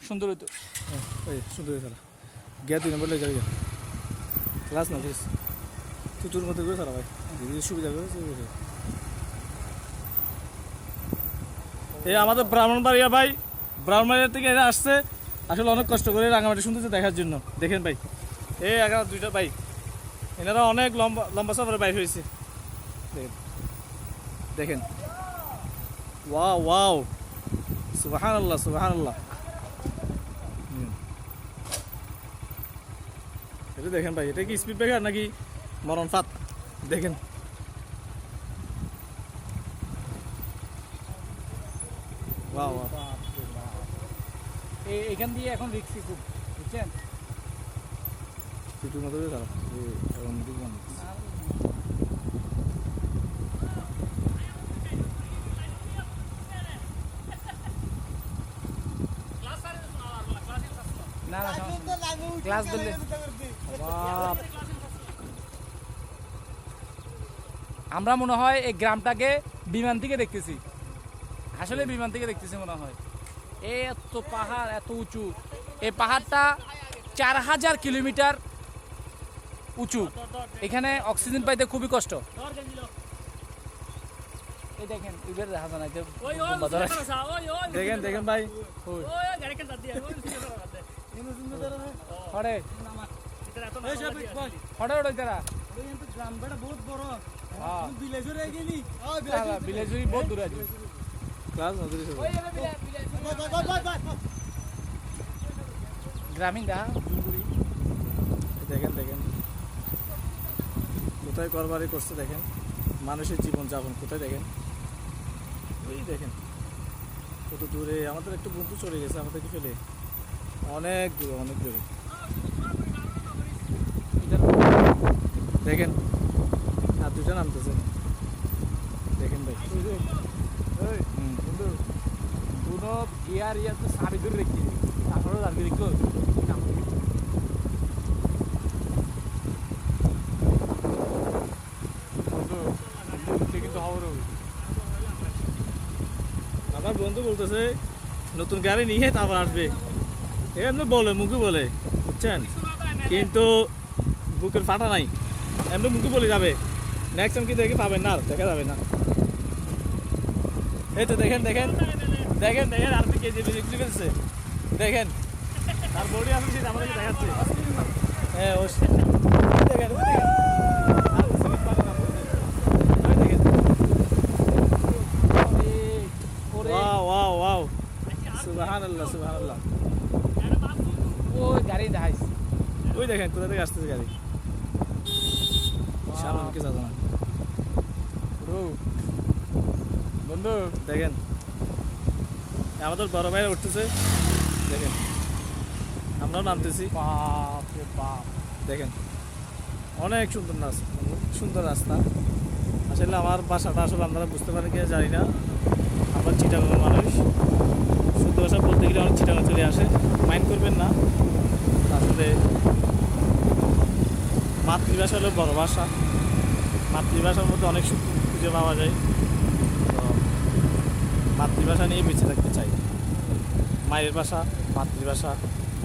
সুন্দর হইতো। সুন্দর খেলা গিয়া 2 নম্বর লেগে যাবে ক্লাস না ফিস তুই মতো করে খেলা ভাই যদি সুবিধা করে এই আমাদের ব্রাহ্মণবাড়িয়া ভাই ব্রাহ্মণবাড়িয়া থেকে এরা আসছে আসলে অনেক কষ্ট করে রাঙামাটি সৌন্দর্য দেখার জন্য। দেখেন ভাই এই এখানে 2টা ভাই এনারা অনেক লম্বা লম্বা সফরে বাইর হয়েছে। দেখেন দেখেন ওয়াও ওয়াও সুবহানাল্লাহ সুবহানাল্লাহ। এটা দেখেন ভাই এটা কি স্পিড ব্রেকার নাকি মরণ ফাত দেখেন। ওয়াও ওয়াও এখান দিয়ে এখন রিক্সি খুব বুঝছেন। কিছুর মতো খারাপ না না ক্লাস ধরলে আমরা মনে হয় এই গ্রামটাকে বিমান থেকে দেখতেছি, আসলে বিমান থেকে দেখতেছি মনে হয়। এত পাহাড় এত উঁচু, এই পাহাড়টা 4000 কিলোমিটার উঁচু। এখানে অক্সিজেন পাইতে খুবই কষ্ট। এই দেখেন ইবের দেখা যায় না যে দেখেন দেখেন ভাই হরে হরে ওড়ে তারা বিলেজুরি বহুত দূরে আছে। গ্রামীণ দেখা দেখেন দেখেন কোথায় করবারি করছে দেখেন মানুষের জীবন যাপন কোথায় দেখেন। ওই দেখেন কত দূরে আমাদের একটু বন্ধু চলে গেছে আমাদেরকে ফেলে অনেক দূরে অনেক দূরে। দেখেন আর 2টা নামতেছে দেখেন ভাই কোনো গিয়ার ইয়া তো সারি দূরে রেখে তারপরে রাখি রেখো আমার বন্ধু বলতেছে নতুন গাড়ি নিয়ে তারপর আসবে এমনি বলে মুখে বলে বুঝছেন, কিন্তু বুকের ফাটা নাই এমনি মুখে বলে যাবে। নেক্সট টাইম কি দেখে পাবেন না, দেখা যাবে না। এই তো দেখেন দেখেন দেখেন দেখেন আর কি যে বিক্রি করছে দেখেন তার বডি আছে সেটা আমাদেরকে দেখাচ্ছে। হ্যাঁ দেখেন ওয়াও ওয়াও ওয়াও সুবহানাল্লাহ সুবহানাল্লাহ। ওই গাড়ি দেখাইছে ওই দেখেন কোথা থেকে আসতেছে গাড়ি সামনে যাবে না বন্ধু। দেখেন আমাদের বড় ভাইরা উঠতেছে দেখেন আমরাও নামতেছি। বাপ রে বাপ দেখেন অনেক সুন্দর সুন্দর রাস্তা। আসলে আমার বাসাটা আসলে আপনারা বুঝতে পারেন কিনা জানি না, আমার চিটাগাং মানুষ শুদ্ধ ভাষা বলতে গেলে অনেক চিটাগাং চলে আসে, মাইন্ড করবেন না। আসলে মাতৃভাষা হলো বড় ভাষা, মাতৃভাষার মধ্যে অনেক সুখ খুঁজে পাওয়া যায়। তো মাতৃভাষা নিয়ে বেঁচে থাকতে চাই। মায়ের ভাষা মাতৃভাষা,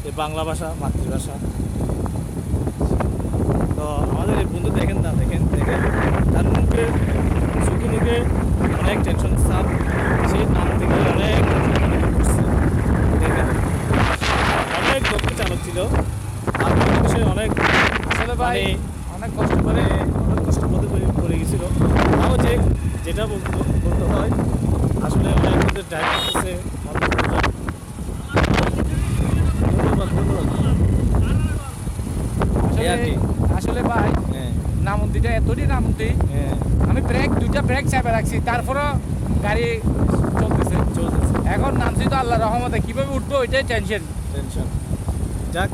এই বাংলা ভাষা মাতৃভাষা। তো আমাদের এই বন্ধু দেখেন না দেখেন দেখেন তার মুখে চোখে মুখে অনেক টেনশন চাপ, সেই নাম থেকে অনেক দেখেন অনেক দক্ষ চালক ছিল। আর সে অনেক আসলে ভাই অনেক কষ্ট করে অনেক কষ্ট মধ্যে পড়ে গেছিল। তাও যেটা বলতে হয় আসলে অনেক ড্রাইভ করতেছে আসলে ভাই নামন্দিটা এতটি নামন্দি আমি দুইটা ব্রেক চাপে রাখছি তারপরও গাড়ি চলতেছে। এখন নামছি তো আল্লাহ রহমতে, কিভাবে উঠবো ওইটাই টেনশন। যাক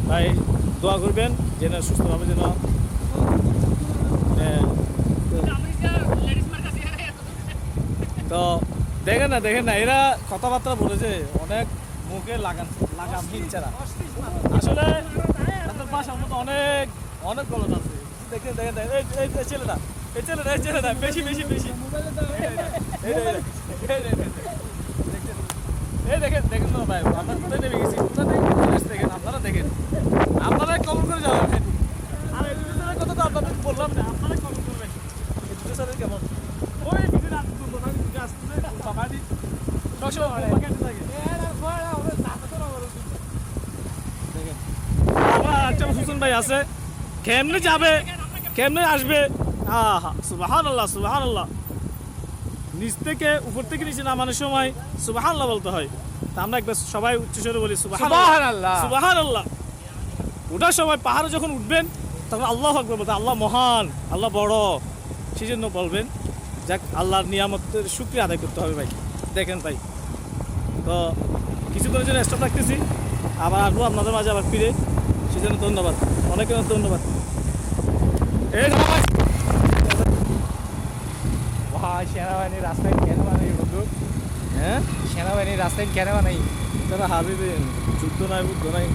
ভাই দোয়া করবেন যেন সুস্থভাবে যেন তো দেখেন না এরা কথাবার্তা বলেছে অনেক মুখে লাগাম হিংচারা। আসলে তাদের ভাষার মতো অনেক অনেক গলত আছে। দেখেন দেখেন এই ছেলেটা বেশি এই দেখেন না ভাই আমরা কোথায় ভাই আছে, কেমনে যাবে কেমনে আসবে, আহা সুবহানাল্লাহ সুবহানাল্লাহ। নিচ থেকে উপর থেকে নিচে নামানোর সময় সুবহানাল্লাহ বলতে হয়। তা আমরা একবার সবাই উচ্চস্বরে বলি সুবহানাল্লাহ সুবহানাল্লাহ। সুবহানাল্লাহ। ওঠার সময় পাহাড়ে যখন উঠবেন তখন আল্লাহু আকবার বলতে, আল্লাহ মহান, আল্লাহ বড়, সেই জন্য বলবেন। যাক, আল্লাহর নিয়ামতের শুকরিয়া আদায় করতে হবে ভাই। দেখেন ভাই, তো কিছুক্ষণের জন্য স্টপ রাখতেছি, আবার আসবো আপনাদের মাঝে আবার ফিরে। সেই জন্য ধন্যবাদ, অনেক অনেক ধন্যবাদ। এই ভাই, ভাই সেনাবাহিনীর রাস্তায় কেন বানাই বন্ধু? হ্যাঁ সেনাবাহিনীর রাস্তায় কেন বানাই? তারা হাবি যুদ্ধ নাই বুদ্ধ নাই।